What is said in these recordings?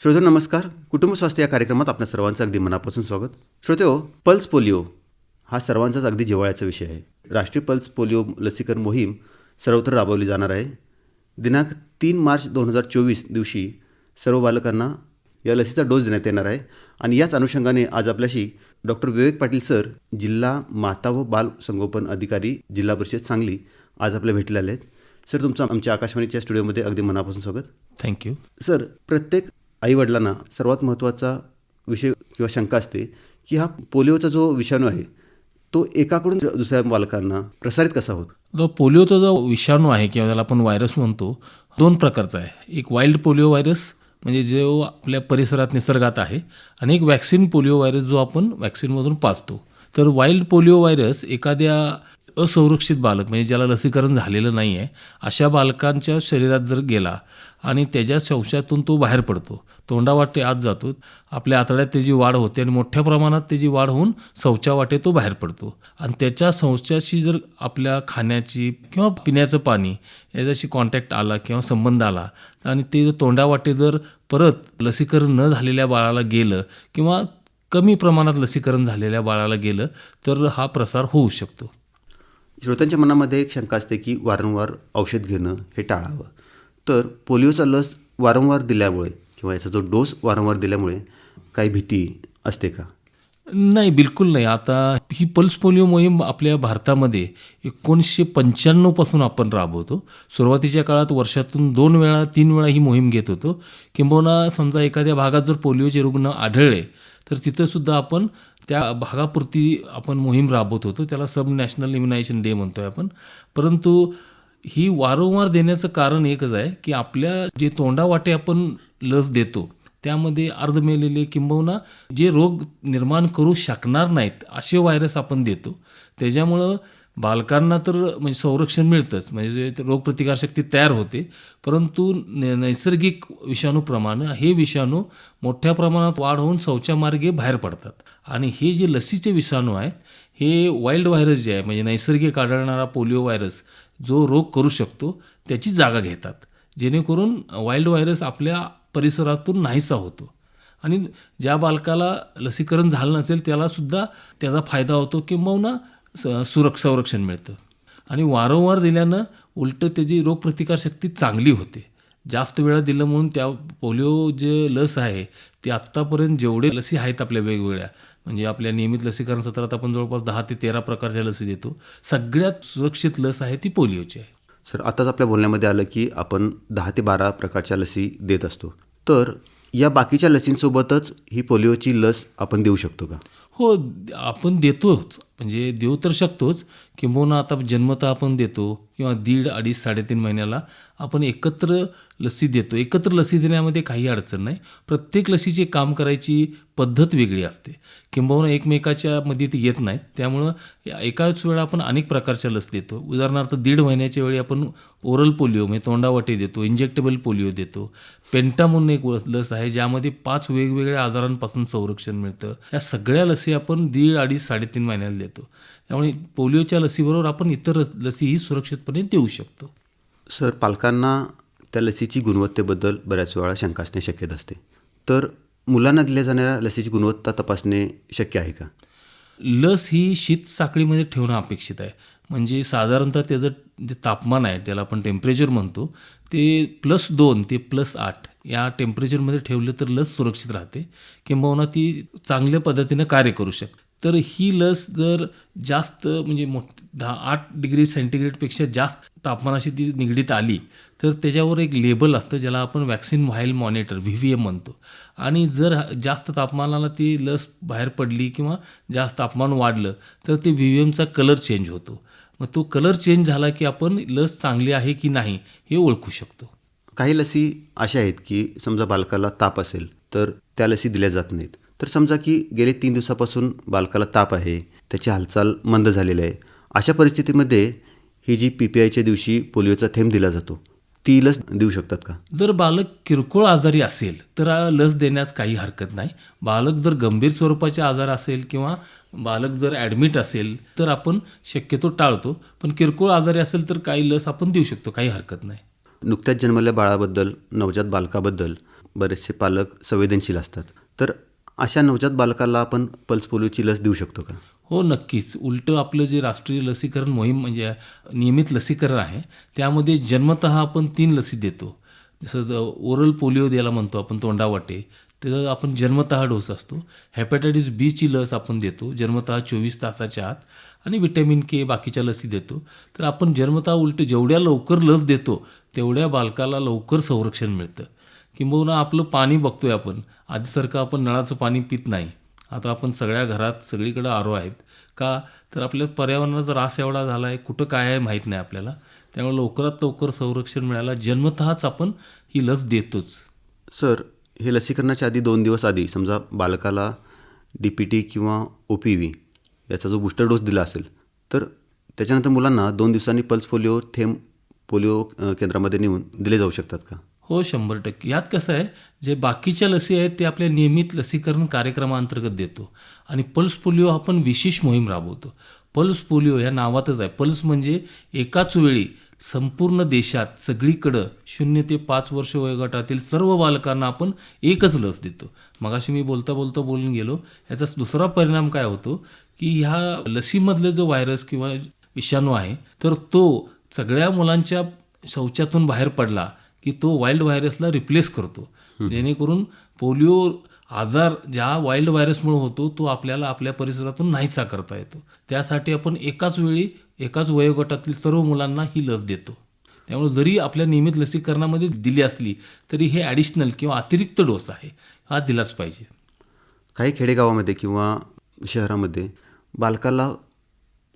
श्रोते नमस्कार. कुटुंब स्वास्थ्य या कार्यक्रमात आपल्या सर्वांचं अगदी मनापासून स्वागत. श्रोतेहो, पल्स पोलिओ हा सर्वांचाच अगदी जिव्हाळ्याचा विषय आहे. राष्ट्रीय पल्स पोलिओ लसीकरण मोहीम सर्वत्र राबवली जाणार आहे. दिनांक 3 मार्च 2024 दिवशी सर्व बालकांना या लसीचा डोस देण्यात येणार आहे. आणि याच अनुषंगाने आज आपल्याशी डॉक्टर विवेक पाटील सर, जिल्हा माता व बाल संगोपन अधिकारी, जिल्हा परिषद सांगली, आज आपल्या भेटले आले आहेत. सर, तुमचं आमच्या आकाशवाणीच्या स्टुडिओमध्ये अगदी मनापासून स्वागत. थँक्यू. सर, प्रत्येक आईवडिलांना सर्वात महत्त्वाचा विषय किंवा शंका असते की हा पोलिओचा जो विषाणू आहे तो एकाकडून दुसऱ्या बालकांना प्रसारित कसा होतो. जो पोलिओचा जो विषाणू आहे किंवा त्याला आपण व्हायरस म्हणतो, 2 प्रकारचा आहे. एक वाईल्ड पोलिओ व्हायरस म्हणजे जो आपल्या परिसरात निसर्गात आहे, आणि एक वॅक्सिन पोलिओ व्हायरस जो आपण वॅक्सिनमधून पाजतो. तर वाईल्ड पोलिओ व्हायरस एखाद्या असुरक्षित बालक म्हणजे ज्याला लसीकरण झालेलं नाही आहे अशा बालकांच्या शरीरात जर गेला आणि त्याच्या शौचातून तो बाहेर पडतो, तोंडावाटे आत जातो, आपल्या आतड्यात त्याची वाढ होते आणि मोठ्या प्रमाणात त्याची वाढ होऊन शौचावाटे तो बाहेर पडतो. आणि त्याच्या शौचाशी जर आपल्या खाण्याची किंवा पिण्याचं पाणी याच्याशी कॉन्टॅक्ट आला किंवा संबंध आला आणि ते तोंडावाटे जर परत लसीकरण न झालेल्या बाळाला गेलं किंवा कमी प्रमाणात लसीकरण झालेल्या बाळाला गेलं तर हा प्रसार होऊ शकतो. श्रोत्यांच्या मनामध्ये एक शंका असते की वारंवार औषध घेणं हे टाळावं. तर पोलिओचा लस वारंवार दिल्यामुळे किंवा याचा जो डोस वारंवार दिल्यामुळे काही भीती असते का? नाही, बिलकुल नाही. आता ही पल्स पोलिओ मोहीम आपल्या भारतामध्ये 1995 पासून आपण राबवतो. सुरुवातीच्या काळात वर्षातून 2 वेळा 3 वेळा ही मोहीम घेत होतो. किंबहुना समजा एखाद्या भागात जर पोलिओचे रुग्ण आढळले तर तिथंसुद्धा आपण त्या भागापुरती आपण मोहीम राबवत होतो. त्याला सब नॅशनल इम्युनायझेशन डे म्हणतो आहे आपण. परंतु ही वारंवार देण्याचं कारण एकच आहे की आपल्या जे तोंडावाटे आपण लस देतो त्यामध्ये अर्धमेलेले किंबहुना जे रोग निर्माण करू शकणार नाहीत असे व्हायरस आपण देतो. त्याच्यामुळं बालकांना तर म्हणजे संरक्षण मिळतंच, म्हणजे रोगप्रतिकारशक्ती तयार होते. परंतु नैसर्गिक विषाणूप्रमाणे हे विषाणू मोठ्या प्रमाणात वाढ होऊन शौचामार्गे बाहेर पडतात. आणि हे जे लसीचे विषाणू आहेत हे वाईल्ड व्हायरस जे आहे म्हणजे नैसर्गिक आढळणारा पोलिओ व्हायरस जो रोग करू शकतो त्याची जागा घेतात, जेणेकरून वाईल्ड व्हायरस आपल्या परिसरातून नाहीसा होतो. आणि ज्या बालकाला लसीकरण झालं नसेल त्यालासुद्धा त्याचा फायदा होतो किंबहुना संरक्षण मिळतं. आणि वारंवार दिल्यानं उलटं त्याची रोगप्रतिकारशक्ती चांगली होते. जास्त वेळा दिलं म्हणून त्या पोलिओ जे लस आहे ते आत्तापर्यंत जेवढे लसी आहेत आपल्या वेगवेगळ्या म्हणजे आपल्या नियमित लसीकरण सत्रात आपण जवळपास 10 ते 13 प्रकारच्या लसी देतो. सगळ्यात सुरक्षित लस आहे ती पोलिओची आहे. सर, आताच आपल्या बोलण्यामध्ये आलं की आपण 10 ते 12 प्रकारच्या लसी देत असतो. तर या बाकीच्या लसींसोबतच ही पोलिओची लस आपण देऊ शकतो का? हो, आपण देतोच, म्हणजे देऊ तर शकतोच. किंबहुना आता जन्मतः आपण देतो किंवा 1.5, 2.5, 3.5 महिन्याला आपण एकत्र लसी देतो. एकत्र लसी देण्यामध्ये काही अडचण नाही. प्रत्येक लसीची काम करायची पद्धत वेगळी असते. किंबहुना एकमेकाच्या मध्ये ती येत नाहीत. त्यामुळं एकाच वेळा आपण अनेक प्रकारच्या लस देतो. उदाहरणार्थ 1.5 महिन्याच्या वेळी आपण ओरल पोलिओ म्हणजे तोंडावाटे देतो, इंजेक्टेबल पोलिओ देतो. पेंटा म्हणून एक लस आहे ज्यामध्ये 5 वेगवेगळ्या आजारांपासून संरक्षण मिळतं. या सगळ्या लसी आपण 1.5, 2.5, 3.5 महिन्याला देतो. त्यामुळे पोलिओच्या लसीबरोबर आपण इतर लसीही सुरक्षितपणे देऊ शकतो. सर, पालकांना त्या लसीची गुणवत्तेबद्दल बऱ्याच वेळा शंका असणे शक्यता असते. तर मुलांना दिल्या जाणाऱ्या लसीची गुणवत्ता तपासणे शक्य आहे का? लस ही शीत साखळीमध्ये ठेवणं अपेक्षित आहे. म्हणजे साधारणतः त्याचं जे तापमान आहे त्याला आपण टेम्परेचर म्हणतो ते +2 ते +8 या टेम्परेचरमध्ये ठेवलं तर लस सुरक्षित राहते किंबहुना ती चांगल्या पद्धतीनं कार्य करू शकते. तर ही लस जर जास्त म्हणजे 8 डिग्री सेंटीग्रेडपेक्षा जास्त तापमानाशी ती निगडीत आली तर त्याच्यावर एक लेबल असतं ज्याला आपण वॅक्सिन व्हाईल मॉनिटर VVM म्हणतो. आणि जर जास्त तापमानाला ती लस बाहेर पडली किंवा जास्त तापमान वाढलं तर ते VVMचा कलर चेंज होतो. मग तो कलर चेंज झाला की आपण लस चांगली आहे की नाही हे ओळखू शकतो. काही लसी अशा आहेत की समजा बालकाला ताप असेल तर त्या लसी दिल्या जात नाहीत. तर समजा की गेले 3 दिवसापासून बालकाला ताप आहे, त्याची हालचाल मंद झालेली आहे, अशा परिस्थितीमध्ये ही जी PPIच्या दिवशी पोलिओचा थेंब दिला जातो ती लस देऊ शकतात का? जर बालक किरकोळ आजारी असेल तर लस देण्यास काही हरकत नाही. बालक जर गंभीर स्वरूपाचे आजार असेल किंवा बालक जर ॲडमिट असेल तर आपण शक्यतो टाळतो. पण किरकोळ आजारी असेल तर काही लस आपण देऊ शकतो, काही हरकत नाही. नुकत्याच जन्मलेल्या बाळाबद्दल, नवजात बालकाबद्दल बरेचसे पालक संवेदनशील असतात. तर अशा नवजात बालकाला आपण पल्स पोलिओची लस देऊ शकतो का? हो, नक्कीच. उलटं आपलं जे राष्ट्रीय लसीकरण मोहीम म्हणजे नियमित लसीकरण आहे, त्यामध्ये जन्मतः आपण 3 लसी देतो. जसं ओरल पोलिओ द्यायला म्हणतो आपण तोंडावाटे, तर आपण जन्मतः डोस असतो. हेपॅटायटिस बीची लस आपण देतो जन्मतः 24 तासाच्या आत आणि व्हिटॅमिन के बाकीच्या लसी देतो. तर आपण जन्मतः उलटं जेवढ्या लवकर लस देतो, तेवढ्या बालकाला लवकर संरक्षण मिळतं. किंबहुना आपलं पाणी बघतोय आपण, आधीसारखं आपण नळाचं पाणी पित नाही. आता आपण सगळ्या घरात सगळीकडे आरो आहेत. का तर आपल्या पर्यावरणाचा ऱ्हास एवढा झाला आहे, कुठं काय आहे माहीत नाही आपल्याला. त्यामुळे लवकरात लवकर संरक्षण मिळायला जन्मतःच आपण ही लस देतोच. सर, हे लसीकरणाच्या आधी 2 दिवस आधी समजा बालकाला DPT किंवा OPV याचा जो बूस्टर डोस दिला असेल, तर त्याच्यानंतर मुलांना 2 दिवसांनी पल्स पोलिओ थेंब पोलिओ केंद्रामध्ये नेऊन दिले जाऊ शकतात का? हो, 100%. यात कसं आहे, जे बाकीच्या लसी आहेत ते आपल्या नियमित लसीकरण कार्यक्रमाअंतर्गत देतो आणि पल्स पोलिओ आपण विशेष मोहीम राबवतो. पल्स पोलिओ या नावातच आहे. पल्स म्हणजे एकाच वेळी संपूर्ण देशात सगळीकडं 0 ते 5 वर्ष वयोगटातील सर्व बालकांना आपण एकच लस देतो. मगाशी मी बोलता बोलता बोलून गेलो. याचा दुसरा परिणाम काय होतो, की ह्या लसीमधलं जो व्हायरस किंवा विषाणू आहे, तर तो सगळ्या मुलांच्या शौचातून बाहेर पडला की तो वाईल्ड व्हायरसला रिप्लेस करतो. जेणेकरून पोलिओ आजार ज्या वाईल्ड व्हायरसमुळे होतो तो आपल्याला आपल्या परिसरातून नाहीसा करता येतो. त्यासाठी आपण एकाच वेळी एकाच वयोगटातील सर्व मुलांना ही लस देतो. त्यामुळे जरी आपल्या नियमित लसीकरणामध्ये दिली असली तरी हे ॲडिशनल किंवा अतिरिक्त डोस आहे, हा दिलाच पाहिजे. काही खेडेगावामध्ये किंवा शहरामध्ये बालकाला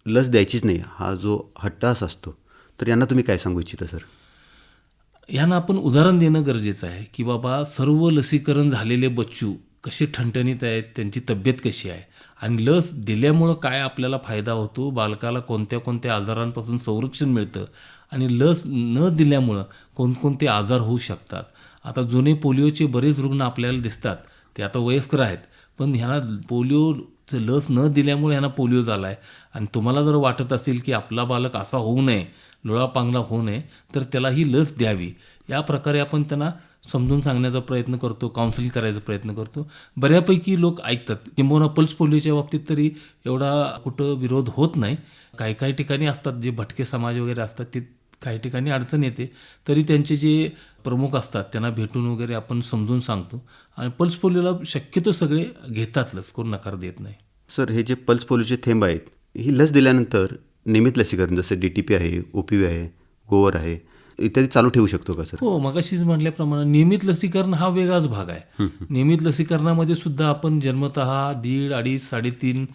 लस द्यायचीच नाही हा जो हट्टास असतो, तर यांना तुम्ही काय सांगू इच्छिता सर? यांना आपण उदाहरण देणं गरजेचं आहे की बाबा सर्व लसीकरण झालेले बच्चू कसे ठणठणीत आहेत, त्यांची तब्येत कशी आहे आणि लस दिल्यामुळं काय आपल्याला फायदा होतो, बालकाला कोणत्या कोणत्या आजारांपासून संरक्षण मिळतं आणि लस न दिल्यामुळं कोणकोणते आजार होऊ शकतात. आता जुने पोलिओचे बरेच रुग्ण आपल्याला दिसतात, ते आता वयस्कर आहेत, पण ह्यांना पोलिओचं लस न दिल्यामुळे ह्यांना पोलिओ झाला आहे. आणि तुम्हाला जर वाटत असेल की आपला बालक असा होऊ नये, लोळापांगला होऊ नये, तर त्याला ही लस द्यावी. या प्रकारे आपण त्यांना समजून सांगण्याचा प्रयत्न करतो, काउन्सिलिंग करायचा प्रयत्न करतो. बऱ्यापैकी लोक ऐकतात. किंबहुना पल्स पोलिओच्या बाबतीत तरी एवढा कुठं विरोध होत नाही. काही काही ठिकाणी असतात जे भटके समाज वगैरे असतात, ते काही ठिकाणी अडचण येते, तरी त्यांचे जे प्रमुख असतात त्यांना भेटून वगैरे आपण समजून सांगतो आणि पल्स पोलिओला शक्यतो सगळे घेतात लस, कोण नकार देत नाही. सर, हे जे पल्स पोलिओचे थेंब आहेत, ही लस दिल्यानंतर नियमित लसीकरण जसं DTP आहे, OPV आहे, गोवर आहे इत्यादी चालू ठेवू शकतो का सर? हो, मगाशीच म्हटल्याप्रमाणे नियमित लसीकरण हा वेगळाच भाग आहे. नियमित लसीकरणामध्ये सुद्धा आपण जन्मतः 1.5, 2.5, 3.5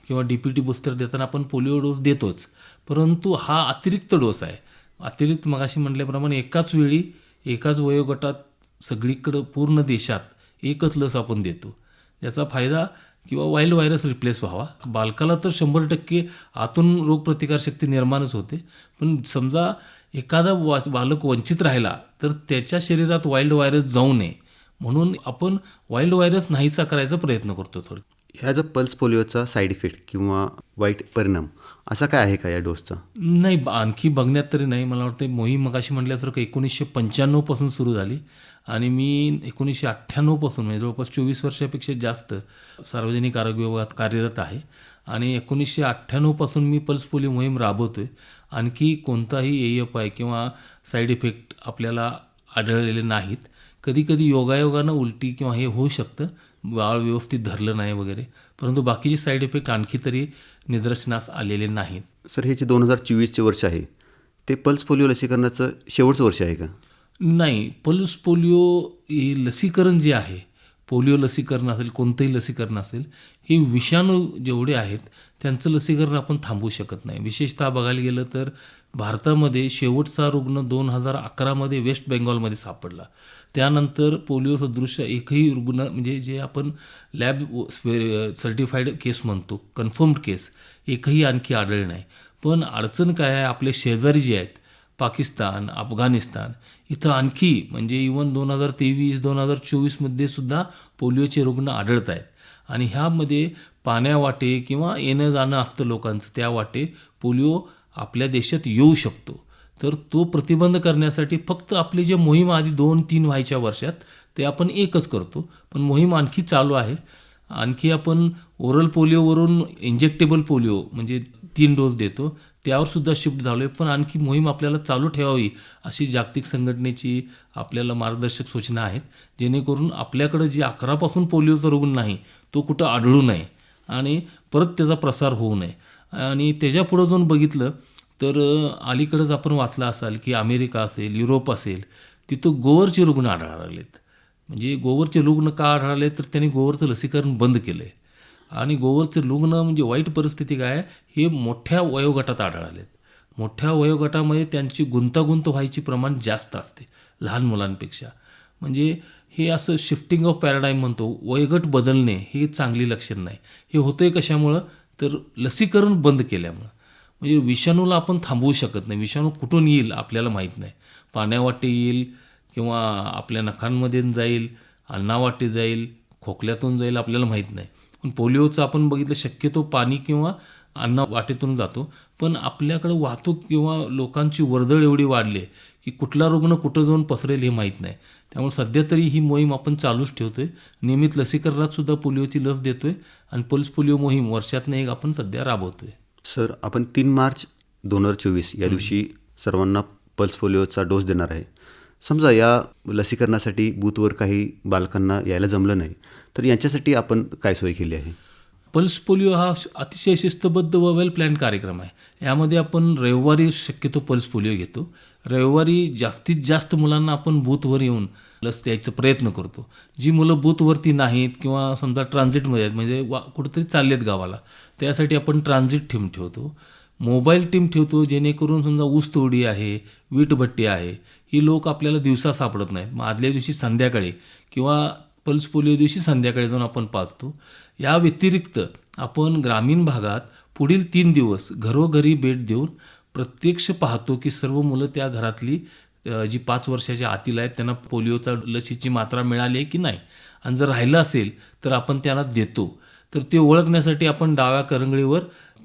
किंवा DPT बूस्टर देताना आपण पोलिओ डोस देतोच. परंतु हा अतिरिक्त डोस आहे. अतिरिक्त मगाशी म्हटल्याप्रमाणे एकाच वेळी एकाच वयोगटात सगळीकडं पूर्ण देशात एकच लस आपण देतो. याचा फायदा किंवा वाईल्ड व्हायरस रिप्लेस व्हावा. बालकाला तर 100% आतून रोगप्रतिकारशक्ती निर्माणच होते, पण समजा एखादा बालक वंचित राहिला तर त्याच्या शरीरात वाईल्ड व्हायरस जाऊ नये म्हणून आपण वाईल्ड व्हायरस नाहीसा करायचा प्रयत्न करतो. थोडं ह्या जो पल्स पोलिओचा साईड इफेक्ट किंवा वाईट परिणाम असा काय आहे का या डोसचा? नाही, आणखी बघण्यात तरी नाही. मला वाटतं मोहीम मगाशी म्हटल्यासारखं 1995 पासून सुरू झाली आणि मी 1998 पासून म्हणजे जवळपास 24 वर्षापेक्षा जास्त सार्वजनिक आरोग्य विभागात कार्यरत आहे आणि 1998 पासून मी पल्स पोलिओ मोहीम राबवतो आहे. आणखी कोणताही AFI किंवा साईड इफेक्ट आपल्याला आढळलेले नाहीत. कधीकधी योगायोगानं उलटी किंवा हे होऊ शकतं, बाळ व्यवस्थित धरलं नाही वगैरे, परंतु बाकीचे साईड इफेक्ट आणखी तरी निदर्शनास आलेले नाहीत. सर, हे जे 2024चे वर्ष आहे ते पल्स पोलिओ लसीकरणाचं शेवटचं वर्ष आहे का? नाही, पल्स पोलिओ हे लसीकरण जे आहे, पोलिओ लसीकरण असेल, कोणतंही लसीकरण असेल, हे विषाणू जेवढे आहेत त्यांचं लसीकरण आपण थांबवू शकत नाही. विशेषतः बघायला गेलं तर भारतामध्ये शेवटचा रुग्ण 2011मध्ये वेस्ट बेंगॉलमध्ये सापडला. त्यानंतर पोलिओ सदृश एकही रुग्ण म्हणजे जे आपण लॅब सर्टिफाईड केस म्हणतो, कन्फर्म्ड केस, एकही आणखी आढळले नाही. पण अडचण काय आहे, आपले शेजारी जे आहेत पाकिस्तान, अफगाणिस्तान, इथं आणखी म्हणजे इवन 2023-2024मध्ये सुद्धा पोलिओचे रुग्ण आढळत आहेत आणि ह्यामध्ये पाण्यावाटे किंवा येणं जाणं असतं लोकांचं, त्या वाटे पोलिओ आपल्या देशात येऊ शकतो. तर तो प्रतिबंध करण्यासाठी फक्त आपली जे मोहीम आधी 2-3 व्हायच्या वर्षात ते आपण एकच करतो. पण मोहीम आणखी चालू आहे. आणखी आपण ओरल पोलिओवरून इंजेक्टेबल पोलिओ म्हणजे 3 डोस देतो. त्यावर सुद्धा शिफ्ट झालो आहे. पण आणखी मोहीम आपल्याला चालू ठेवावी अशी जागतिक संघटनेची आपल्याला मार्गदर्शक सूचना आहेत. जेणेकरून आपल्याकडं जी 11 पासून पोलिओचा रुग्ण नाही तो कुठं आढळू नये आणि परत त्याचा प्रसार होऊ नये. आणि त्याच्यापुढं जाऊन बघितलं तर अलीकडंच आपण वाचलं असाल की अमेरिका असेल, युरोप असेल, तिथं गोवरचे रुग्ण आढळायला लागलेत. म्हणजे गोवरचे रुग्ण का आढळले तर त्यांनी गोवरचं लसीकरण बंद केलं आहे. आणि गोवरचे रुग्ण म्हणजे वाईट परिस्थिती काय आहे, हे मोठ्या वयोगटात आढळलेत. मोठ्या वयोगटामध्ये त्यांची गुंतागुंत व्हायची प्रमाण जास्त असते लहान मुलांपेक्षा. म्हणजे हे असं शिफ्टिंग ऑफ पॅराडाईम म्हणतो, वयोगट बदलणे हे चांगली लक्षण नाही. हे होतंय कशामुळं तर लसीकरण बंद केल्यामुळं. म्हणजे विषाणूला आपण थांबवू शकत नाही. विषाणू कुठून येईल आपल्याला माहीत नाही. पाण्यावाटे येईल किंवा आपल्या नखांमध्ये जाईल, अन्नावाटे जाईल, खोकल्यातून जाईल आपल्याला माहीत नाही. पण पोलिओचं आपण बघितलं शक्यतो पाणी किंवा अन्न वाटेतून जातो. पण आपल्याकडं वाहतूक किंवा लोकांची वर्दळ एवढी वाढली आहे की कुठला रुग्ण कुठं जाऊन पसरेल हे माहीत नाही. त्यामुळे सध्या तरी ही मोहीम आपण चालूच ठेवतो आहे. नियमित लसीकरणात सुद्धा पोलिओची लस देतो आहे आणि पल्स पोलिओ मोहीम वर्षातनं एक आपण सध्या राबवतो आहे. सर, आपण 3 मार्च 2024 या दिवशी सर्वांना पल्स पोलिओचा डोस देणार आहे. समजा या लसीकरणासाठी बूथवर काही बालकांना यायला जमलं नाही, तर यांच्यासाठी आपण काय सोय केली आहे? पल्स पोलिओ हा अतिशय शिस्तबद्ध व वेल प्लॅन कार्यक्रम आहे. यामध्ये आपण रविवारी शक्यतो पल्स पोलिओ घेतो. रविवारी जास्तीत जास्त मुलांना आपण बूथवर येऊन लस द्यायचा प्रयत्न करतो. जी मुलं बूथवरती नाहीत किंवा समजा ट्रान्झिटमध्ये आहेत म्हणजे कुठंतरी चाललेत गावाला, त्यासाठी आपण ट्रान्झिट टीम ठेवतो. मोबाईल टीम ठेवतो जेणेकरून समजा ऊसतोडी आहे, वीटभट्टी आहे, ही लोक आपल्याला दिवसा सापडत नाहीत. मग आदल्या दिवशी संध्याकाळी किंवा पल्स पोलिओ दिवशी संध्याकाळी जाऊन आपण पाजतो. या व्यतिरिक्त आपण ग्रामीण भागात पुढील 3 दिवस घरोघरी भेट देऊन प्रत्यक्ष पाहतो की सर्व मुलं त्या घरातली जी 5 वर्षाच्या आतील आहेत त्यांना पोलिओचा लसीची मात्रा मिळाली आहे की नाही. आणि जर राहिलं असेल तर आपण त्यांना देतो. तर ते ओळखण्यासाठी आपण डाव्या करंगळीवर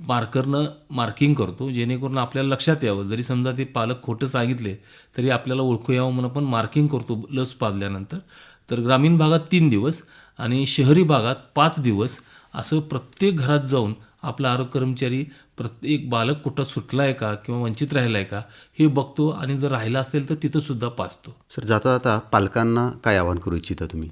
मार्करनं मार्किंग करतो जेणेकरून आपल्याला लक्षात यावं. जरी समजा ते पालक खोटं सांगितले तरी आपल्याला ओळखू यावं म्हणून आपण मार्किंग करतो लस पाजल्यानंतर. तर ग्रामीण भागात 3 दिवस आणि शहरी भागात 5 दिवस असं प्रत्येक घरात जाऊन आपला आरोग्य कर्मचारी प्रत्येक बालक कुठं सुटला आहे का किंवा वंचित राहिला आहे का हे बघतो आणि जर राहिला असेल तर तिथंसुद्धा पाजतो. सर, जाता जाता पालकांना काय आवाहन करू इच्छिता तुम्ही?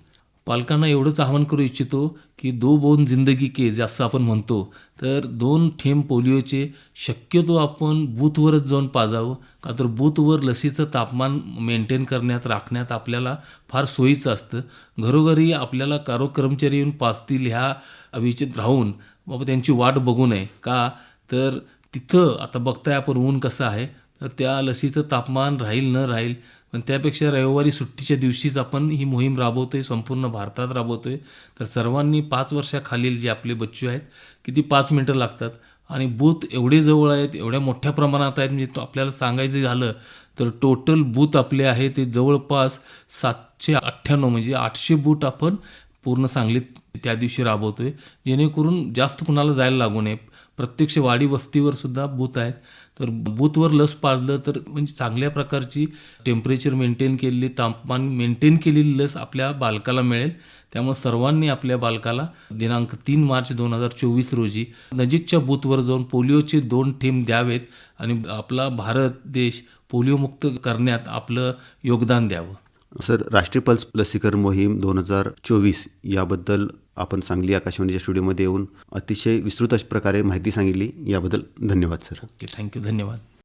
पालकांना एवढंच आवाहन करू इच्छितो की 2 बूंद जिंदगी के जास्त आपण म्हणतो तर 2 थेंब पोलिओचे शक्यतो आपण बूथवरच जाऊन पाजावं. का तर बूथवर लसीचं तापमान मेंटेन करण्यात राखण्यात आपल्याला फार सोयीचं असतं. घरोघरी आपल्याला आरोग्य कर्मचारी येऊन पाजतील ह्या अविचित राहून बाबा त्यांची वाट बघू नये. का तर तिथं आता बघताय आपण ऊन कसं आहे तर त्या लसीचं तापमान राहील न राहील. पण त्यापेक्षा रविवारी सुट्टीच्या दिवशीच आपण ही मोहीम राबवतो आहे, संपूर्ण भारतात राबवतो आहे. तर सर्वांनी 5 वर्षाखालील जे आपले बच्चू आहेत किती 5 मिनटं लागतात आणि बूथ एवढे जवळ आहेत, एवढ्या मोठ्या प्रमाणात आहेत. म्हणजे तो आपल्याला सांगायचं झालं तर टोटल बूथ आपले आहे ते जवळपास 798 म्हणजे 800 बूथ आपण पूर्ण सांगलीत त्या दिवशी राबवतो आहे. जेणेकरून जास्त कुणाला जायला लागू नये. प्रत्यक्ष वाडी वस्तीवर सुद्धा बूथ आहेत. तर बूथवर लस पाजलं तर म्हणजे चांगल्या प्रकारची टेम्परेचर मेंटेन केलेली, तापमान मेंटेन केलेली लस आपल्या बालकाला मिळेल. त्यामुळे सर्वांनी आपल्या बालकाला दिनांक 3 मार्च 2024 रोजी नजीकच्या बूथवर जाऊन पोलिओचे 2 थेंब द्यावेत आणि आपला भारत देश पोलिओमुक्त करण्यात आपलं योगदान द्यावं. सर, राष्ट्रीय पल्स लसीकरण मोहीम 2024 याबद्दल आपण सांगली आकाशवाणीच्या स्टुडिओमध्ये येऊन अतिशय विस्तृत प्रकारे माहिती सांगितली. याबद्दल धन्यवाद सर. ओके, थँक्यू, धन्यवाद.